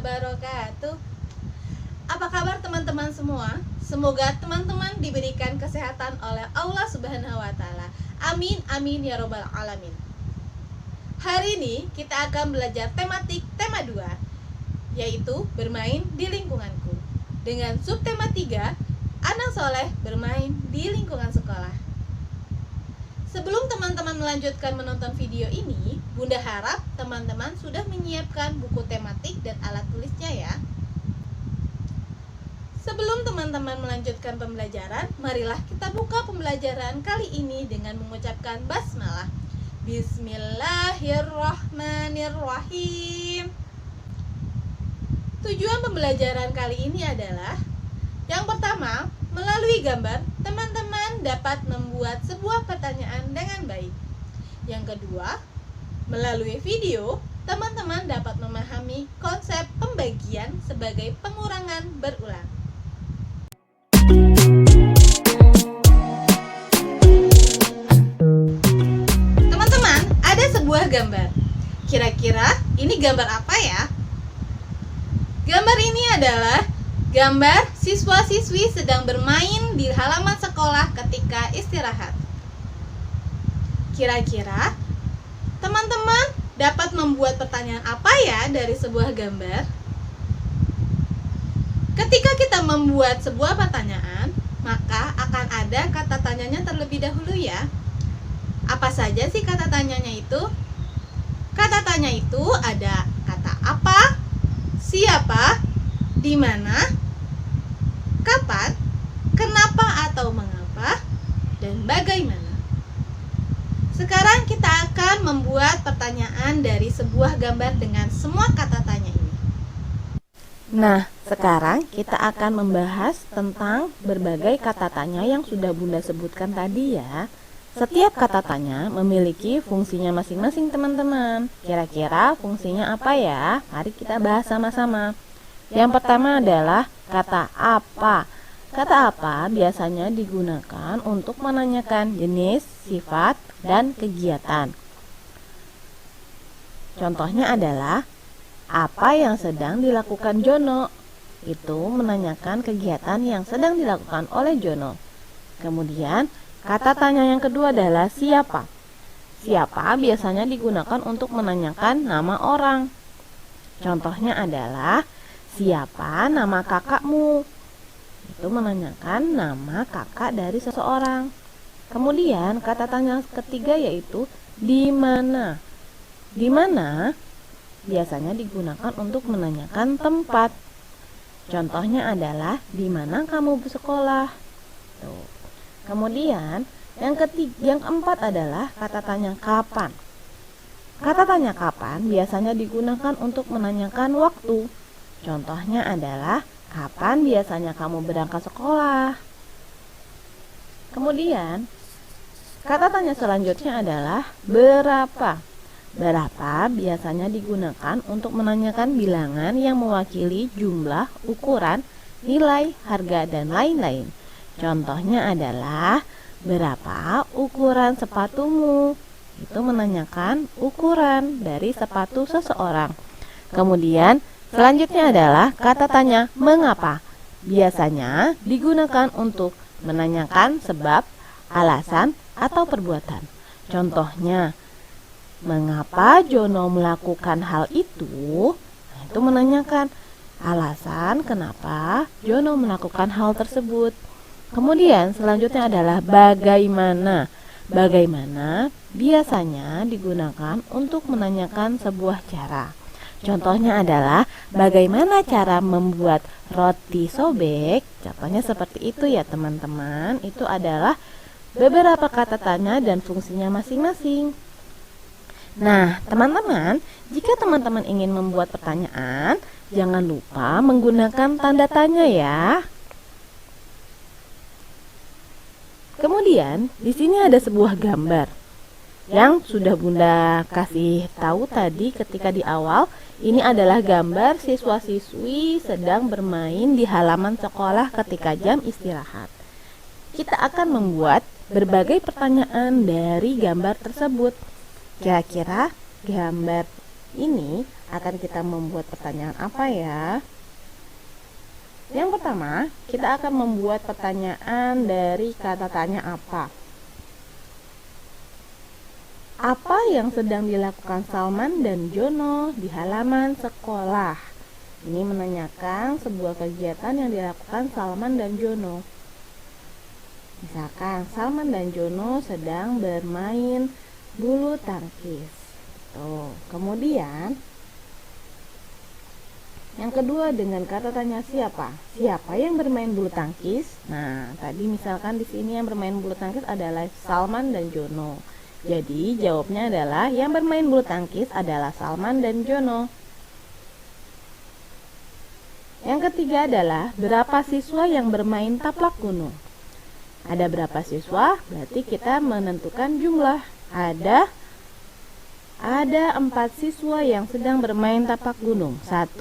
wabarakatuh. Apa kabar teman-teman semua? Semoga teman-teman diberikan kesehatan oleh Allah Subhanahu wa Ta'ala. Amin, amin ya robbal alamin. Hari ini kita akan belajar tema 2, yaitu bermain di lingkunganku. Dengan subtema 3, anak soleh bermain di lingkungan sekolah. Sebelum teman-teman melanjutkan menonton video ini, Bunda harap teman-teman sudah menyiapkan buku tematik dan alat tulisnya ya. Sebelum teman-teman melanjutkan pembelajaran, marilah kita buka pembelajaran kali ini dengan mengucapkan basmalah. Bismillahirrahmanirrahim. Tujuan pembelajaran kali ini adalah: yang pertama, melalui gambar, teman-teman dapat membuat sebuah pertanyaan dengan baik. Yang kedua, melalui video, teman-teman dapat memahami konsep pembagian sebagai pengurangan berulang. Teman-teman, ada sebuah gambar. Kira-kira ini gambar apa ya? Gambar ini adalah gambar siswa-siswi sedang bermain di halaman sekolah ketika istirahat. Kira-kira teman-teman dapat membuat pertanyaan apa ya dari sebuah gambar? Ketika kita membuat sebuah pertanyaan, maka akan ada kata tanyanya terlebih dahulu ya. Apa saja sih kata tanyanya itu? Kata tanya itu ada kata apa, siapa, di mana, kapan, kenapa atau mengapa, dan bagaimana. Sekarang kita akan membuat pertanyaan dari sebuah gambar dengan semua kata tanya ini. Nah, sekarang kita akan membahas tentang berbagai kata tanya yang sudah Bunda sebutkan tadi ya. Setiap kata tanya memiliki fungsinya masing-masing teman-teman. Kira-kira fungsinya apa ya? Mari kita bahas sama-sama. Yang pertama adalah kata apa. Kata apa biasanya digunakan untuk menanyakan jenis, sifat, dan kegiatan. Contohnya adalah apa yang sedang dilakukan Jono. Itu menanyakan kegiatan yang sedang dilakukan oleh Jono. Kemudian kata tanya yang kedua adalah siapa. Siapa biasanya digunakan untuk menanyakan nama orang. Contohnya adalah siapa nama kakakmu. Itu menanyakan nama kakak dari seseorang. Kemudian kata tanya ketiga yaitu di mana. Di mana biasanya digunakan untuk menanyakan tempat. Contohnya adalah di mana kamu bersekolah. Tuh. Kemudian yang keempat adalah kata tanya kapan. Kata tanya kapan biasanya digunakan untuk menanyakan waktu. Contohnya adalah kapan biasanya kamu berangkat sekolah. Kemudian kata tanya selanjutnya adalah berapa. Berapa biasanya digunakan untuk menanyakan bilangan yang mewakili jumlah, ukuran, nilai, harga, dan lain-lain. Contohnya adalah berapa ukuran sepatumu. Itu menanyakan ukuran dari sepatu seseorang. Kemudian selanjutnya adalah kata tanya mengapa. Biasanya digunakan untuk menanyakan sebab, alasan, atau perbuatan. Contohnya, mengapa Jono melakukan hal itu? Nah, itu menanyakan alasan kenapa Jono melakukan hal tersebut. Kemudian selanjutnya adalah bagaimana. Bagaimana biasanya digunakan untuk menanyakan sebuah cara. Contohnya adalah bagaimana cara membuat roti sobek. Contohnya seperti itu ya teman-teman. Itu adalah beberapa kata tanya dan fungsinya masing-masing. Nah teman-teman, jika teman-teman ingin membuat pertanyaan, jangan lupa menggunakan tanda tanya ya. Kemudian di sini ada sebuah gambar yang sudah Bunda kasih tahu tadi ketika di awal. Ini adalah gambar siswa-siswi sedang bermain di halaman sekolah ketika jam istirahat. Kita akan membuat berbagai pertanyaan dari gambar tersebut. Kira-kira gambar Ini akan kita membuat pertanyaan apa ya? Yang pertama, kita akan membuat pertanyaan dari kata tanya apa. Apa yang sedang dilakukan Salman dan Jono di halaman sekolah? Ini menanyakan sebuah kegiatan yang dilakukan Salman dan Jono. Misalkan Salman dan Jono sedang bermain bulu tangkis. Kemudian yang kedua dengan kata tanya siapa? Siapa yang bermain bulu tangkis? Nah, tadi misalkan di sini yang bermain bulu tangkis adalah Salman dan Jono. Jadi jawabnya adalah yang bermain bulu tangkis adalah Salman dan Jono. Yang ketiga adalah berapa siswa yang bermain taplak gunung? Ada berapa siswa? Berarti kita menentukan jumlah. Ada 4 siswa yang sedang bermain tapak gunung. 1,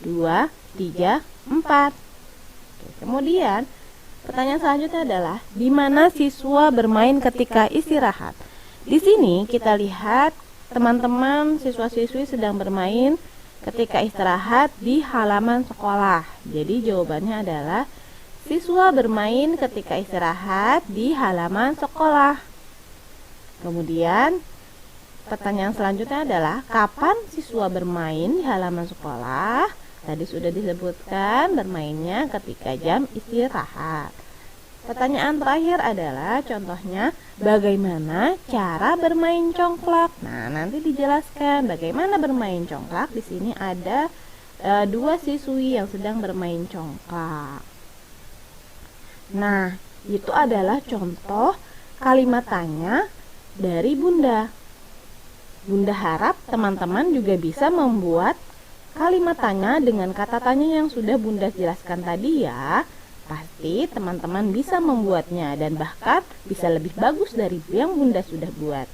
2, 3, 4. Kemudian pertanyaan selanjutnya adalah di mana siswa bermain ketika istirahat? Di sini kita lihat teman-teman siswa-siswi sedang bermain ketika istirahat di halaman sekolah. Jadi jawabannya adalah siswa bermain ketika istirahat di halaman sekolah. Kemudian pertanyaan selanjutnya adalah kapan siswa bermain di halaman sekolah? Tadi sudah disebutkan bermainnya ketika jam istirahat. Pertanyaan terakhir adalah contohnya bagaimana cara bermain congklak. Nah, nanti dijelaskan bagaimana bermain congklak. Di sini ada 2 siswi yang sedang bermain congklak. Nah, itu adalah contoh kalimat tanya dari Bunda. Bunda harap teman-teman juga bisa membuat kalimat tanya dengan kata tanya yang sudah Bunda jelaskan tadi ya. Pasti teman-teman bisa membuatnya dan bahkan bisa lebih bagus dari yang Bunda sudah buat.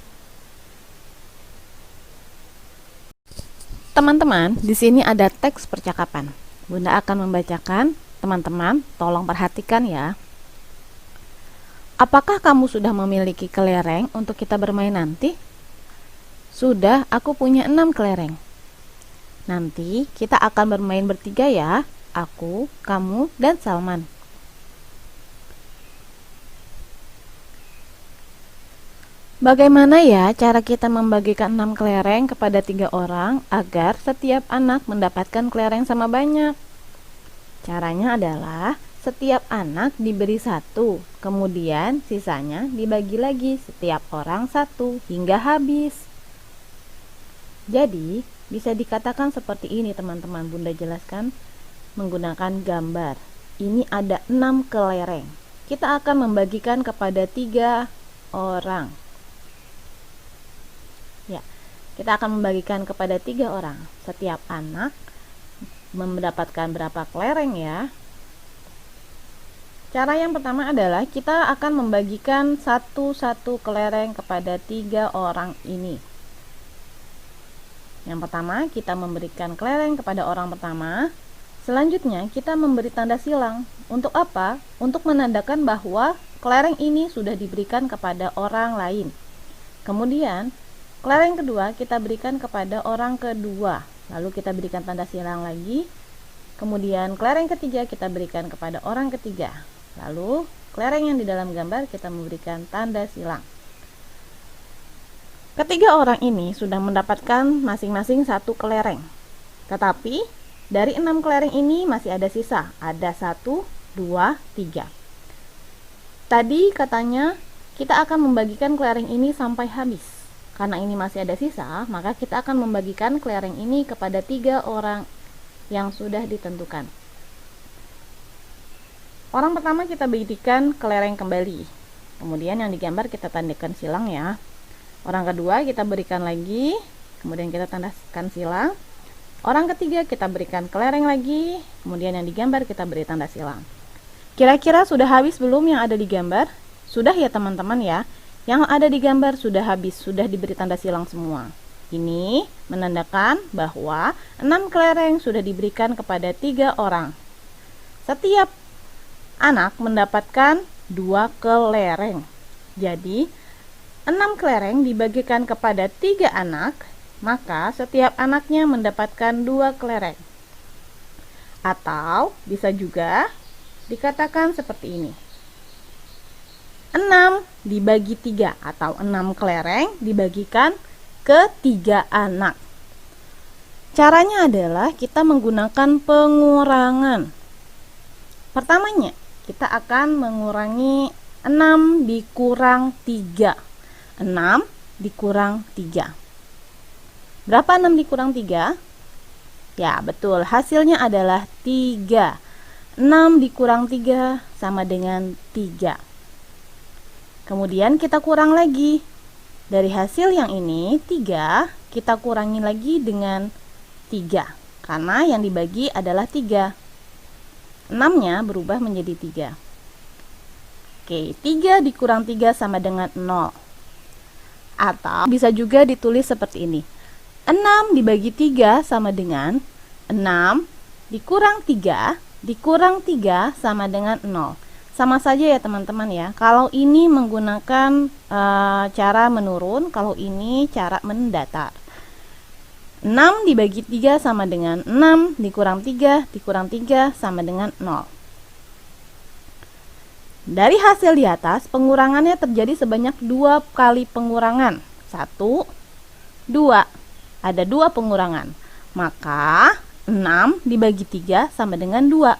Teman-teman, di sini ada teks percakapan. Bunda akan membacakan, teman-teman tolong perhatikan ya. Apakah kamu sudah memiliki kelereng untuk kita bermain nanti? Sudah, aku punya 6 kelereng. Nanti kita akan bermain bertiga ya, aku, kamu, dan Salman. Bagaimana ya cara kita membagikan 6 kelereng kepada 3 orang agar setiap anak mendapatkan kelereng sama banyak? Caranya adalah setiap anak diberi 1, kemudian sisanya dibagi lagi setiap orang 1 hingga habis. Jadi, bisa dikatakan seperti ini teman-teman, Bunda jelaskan menggunakan gambar. Ini ada 6 kelereng. Kita akan membagikan kepada 3 orang. Ya, kita akan membagikan kepada 3 orang. Setiap anak mendapatkan berapa kelereng ya? Cara yang pertama adalah kita akan membagikan 1 kelereng kepada 3 orang ini. Yang pertama, kita memberikan kelereng kepada orang pertama. Selanjutnya, kita memberi tanda silang. Untuk apa? Untuk menandakan bahwa kelereng ini sudah diberikan kepada orang lain. Kemudian, kelereng kedua kita berikan kepada orang kedua. Lalu kita berikan tanda silang lagi. Kemudian, kelereng ketiga kita berikan kepada orang ketiga. Lalu, kelereng yang di dalam gambar kita memberikan tanda silang. Ketiga orang ini sudah mendapatkan masing-masing 1 kelereng. Tetapi dari 6 kelereng ini masih ada sisa. Ada 1, 2, 3. Tadi katanya kita akan membagikan kelereng ini sampai habis. Karena ini masih ada sisa, maka kita akan membagikan kelereng ini kepada 3 orang yang sudah ditentukan. Orang pertama kita berikan kelereng kembali. Kemudian yang digambar kita tandakan silang ya. Orang kedua kita berikan lagi, kemudian kita tandakan silang. Orang ketiga kita berikan kelereng lagi, kemudian yang digambar kita beri tanda silang. Kira-kira sudah habis belum yang ada di gambar? Sudah ya teman-teman ya. Yang ada di gambar sudah habis, sudah diberi tanda silang semua. Ini menandakan bahwa 6 kelereng sudah diberikan kepada 3 orang. Setiap anak mendapatkan 2 kelereng. Jadi 6 kelereng dibagikan kepada 3 anak, maka setiap anaknya mendapatkan 2 kelereng. Atau bisa juga dikatakan seperti ini. 6 dibagi 3 atau 6 kelereng dibagikan ke 3 anak. Caranya adalah kita menggunakan pengurangan. Pertamanya, kita akan mengurangi 6 dikurang 3. 6 dikurang 3. Berapa 6 dikurang 3? Ya, betul. Hasilnya adalah 3. 6 dikurang 3 sama dengan 3. Kemudian kita kurang lagi. Dari hasil yang ini, 3, kita kurangi lagi dengan 3. Karena yang dibagi adalah 3. 6-nya berubah menjadi 3. Oke, 3 dikurang 3 sama dengan 0. Atau bisa juga ditulis seperti ini. 6 dibagi 3 sama dengan 6 dikurang 3 sama dengan 0. Sama saja ya teman-teman ya. Kalau ini menggunakan cara menurun, kalau ini cara mendatar. 6 dibagi 3 sama dengan 6 dikurang 3 sama dengan 0. Dari hasil di atas, pengurangannya terjadi sebanyak 2 kali pengurangan. 1, 2. Ada 2 pengurangan. Maka 6 dibagi 3 sama dengan 2.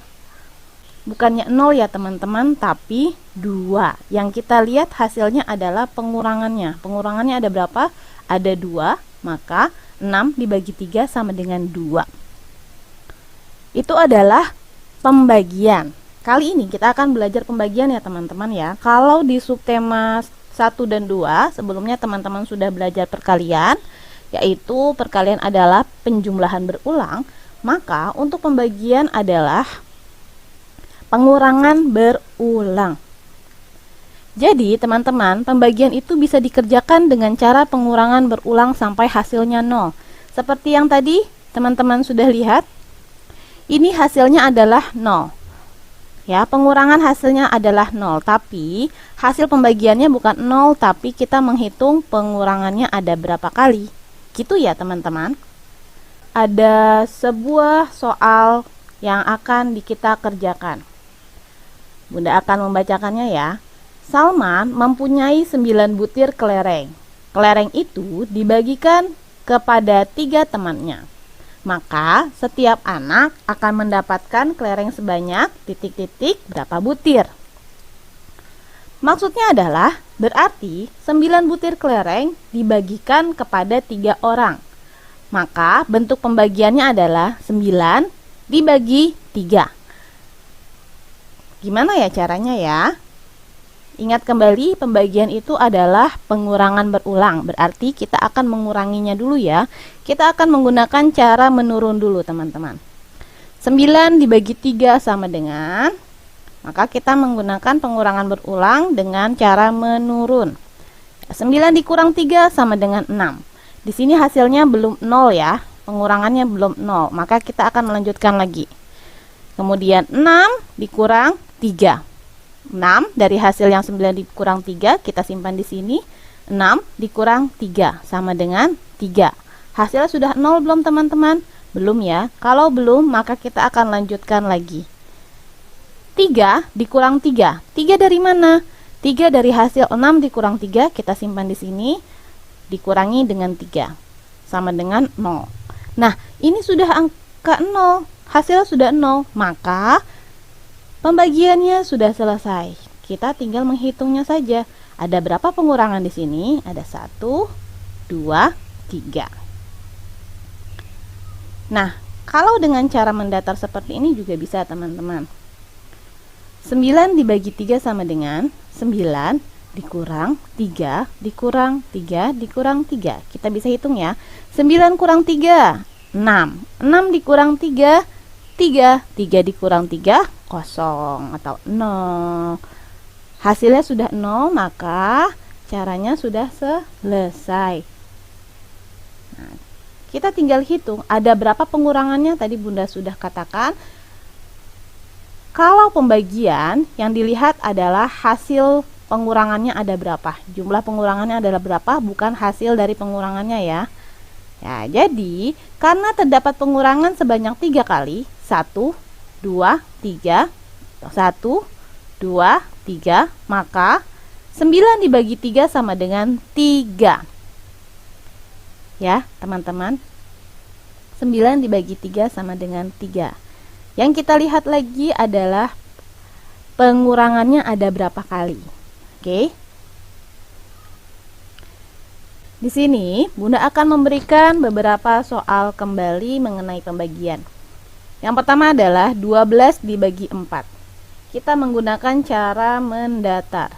Bukannya 0 ya teman-teman, tapi 2. Yang kita lihat hasilnya adalah pengurangannya. Pengurangannya ada berapa? Ada 2, maka 6 dibagi 3 sama dengan 2. Itu adalah pembagian. Kali ini kita akan belajar pembagian ya teman-teman ya. Kalau di subtema 1 dan 2, sebelumnya teman-teman sudah belajar perkalian, yaitu perkalian adalah penjumlahan berulang, maka untuk pembagian adalah pengurangan berulang. Jadi teman-teman, pembagian itu bisa dikerjakan dengan cara pengurangan berulang sampai hasilnya 0. Seperti yang tadi teman-teman sudah lihat, ini hasilnya adalah 0. Ya, pengurangan hasilnya adalah 0, tapi hasil pembagiannya bukan 0, tapi kita menghitung pengurangannya ada berapa kali. Gitu ya teman-teman. Ada sebuah soal yang akan kita kerjakan. Bunda akan membacakannya ya. Salman mempunyai 9 butir kelereng. Kelereng itu dibagikan kepada 3 temannya. Maka setiap anak akan mendapatkan kelereng sebanyak titik-titik berapa butir. Maksudnya adalah berarti 9 butir kelereng dibagikan kepada 3 orang. Maka bentuk pembagiannya adalah 9 dibagi 3. Gimana ya caranya ya? Ingat kembali, pembagian itu adalah pengurangan berulang. Berarti kita akan menguranginya dulu ya. Kita akan menggunakan cara menurun dulu teman-teman. 9 dibagi 3 sama dengan, maka kita menggunakan pengurangan berulang dengan cara menurun. 9 dikurang 3 sama dengan 6. Di sini hasilnya belum 0 ya. Pengurangannya belum 0. Maka kita akan melanjutkan lagi. Kemudian 6 dikurang 3. 6 dari hasil yang 9 dikurang 3 kita simpan di sini. 6 dikurang 3 sama dengan 3. Hasilnya sudah 0 belum teman-teman? Belum ya. Kalau belum, maka kita akan lanjutkan lagi. 3 dikurang 3. 3 dari mana? 3 dari hasil 6 dikurang 3 kita simpan di sini. Dikurangi dengan 3 sama dengan 0. Nah, ini sudah angka 0. Hasilnya sudah 0. Maka pembagiannya sudah selesai. Kita tinggal menghitungnya saja. Ada berapa pengurangan di sini? Ada 1, 2, 3. Nah, kalau dengan cara mendatar seperti ini juga bisa teman-teman. 9 dibagi 3 sama dengan 9 dikurang 3 dikurang 3 dikurang 3. Kita bisa hitung ya. 9 kurang 3, 6. 6 dikurang 3, 3. 3 dikurang 3, 0 atau 0. Hasilnya sudah 0, maka caranya sudah selesai. Nah, kita tinggal hitung ada berapa pengurangannya. Tadi Bunda sudah katakan, kalau pembagian yang dilihat adalah hasil pengurangannya ada berapa. Jumlah pengurangannya adalah berapa, bukan hasil dari pengurangannya ya. Ya, jadi karena terdapat pengurangan sebanyak 3 kali, 1, 2, 3, 1, 2, 3, maka 9 dibagi 3 sama dengan 3. Ya, teman-teman. 9 dibagi 3 sama dengan 3. Yang kita lihat lagi adalah pengurangannya ada berapa kali. Oke. Di sini, Bunda akan memberikan beberapa soal kembali mengenai pembagian. Yang pertama adalah 12 dibagi 4. Kita menggunakan cara mendatar.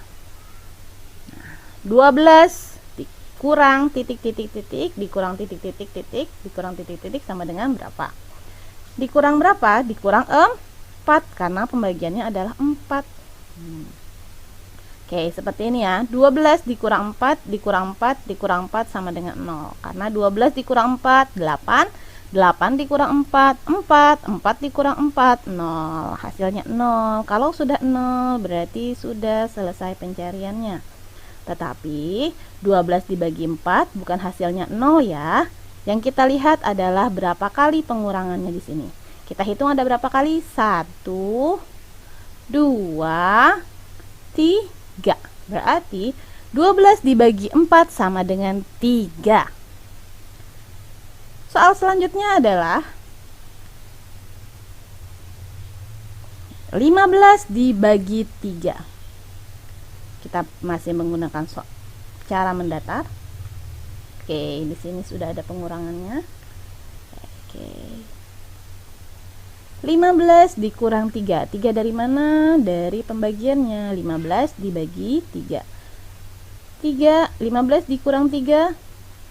12 dikurang titik-titik-titik, dikurang titik-titik-titik, dikurang titik-titik sama dengan berapa? Dikurang berapa? Dikurang 4, karena pembagiannya adalah 4. Oke, seperti ini ya. 12 dikurang 4, dikurang 4, dikurang 4 sama dengan 0. Karena 12 dikurang 4, 8. 8 dikurang 4, 4. 4 dikurang 4, 0. Hasilnya 0. Kalau sudah 0, berarti sudah selesai pencariannya. Tetapi, 12 dibagi 4 bukan hasilnya 0 ya. Yang kita lihat adalah berapa kali pengurangannya di sini. Kita hitung ada berapa kali? 1, 2, 3. Berarti 12 dibagi 4 sama dengan 3. Soal selanjutnya adalah 15 dibagi 3. Kita masih menggunakan cara mendatar. Oke, di sini sudah ada pengurangannya. Oke. 15 dikurang 3. 3 dari mana? Dari pembagiannya. 15 dibagi 3. 15 dikurang 3,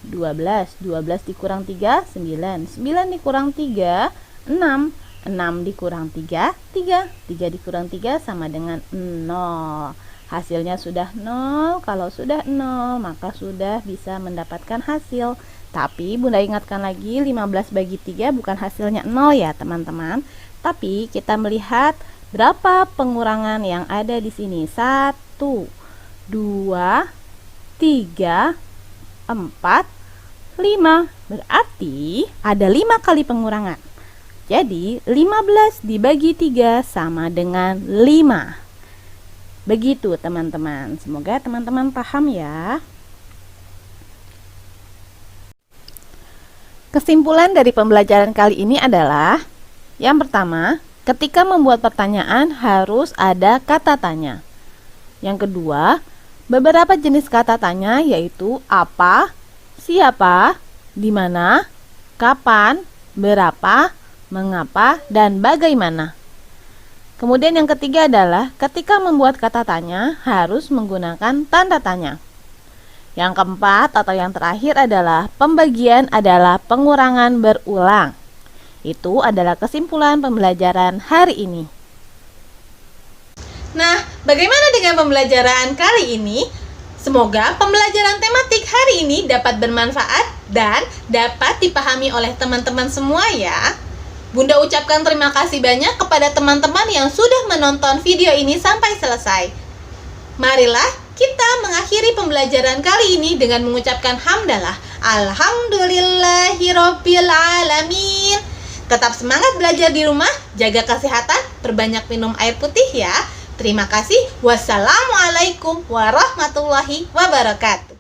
12. 12 dikurang 3, 9. 9 dikurang 3, 6. 6 dikurang 3, 3. 3 dikurang 3 sama dengan 0. Hasilnya sudah 0. Kalau sudah 0, maka sudah bisa mendapatkan hasil. Tapi Bunda ingatkan lagi, 15 bagi 3 bukan hasilnya 0 ya teman-teman. Tapi kita melihat berapa pengurangan yang ada di sini. 1, 2, 3, 4, 5. Berarti ada 5 kali pengurangan. Jadi 15 dibagi 3 sama dengan 5. Begitu teman-teman. Semoga teman-teman paham ya. Kesimpulan dari pembelajaran kali ini adalah yang pertama, ketika membuat pertanyaan harus ada kata tanya. Yang kedua, beberapa jenis kata tanya yaitu apa, siapa, di mana, kapan, berapa, mengapa, dan bagaimana. Kemudian yang ketiga adalah ketika membuat kata tanya harus menggunakan tanda tanya. Yang keempat atau yang terakhir adalah pembagian adalah pengurangan berulang. Itu adalah kesimpulan pembelajaran hari ini. Nah, bagaimana dengan pembelajaran kali ini? Semoga pembelajaran tematik hari ini dapat bermanfaat dan dapat dipahami oleh teman-teman semua ya. Bunda ucapkan terima kasih banyak kepada teman-teman yang sudah menonton video ini sampai selesai. Marilah kita mengakhiri pembelajaran kali ini dengan mengucapkan hamdalah. Alhamdulillahirabbil alamin. Tetap semangat belajar di rumah, jaga kesehatan, perbanyak minum air putih ya. Terima kasih. Wassalamualaikum warahmatullahi wabarakatuh.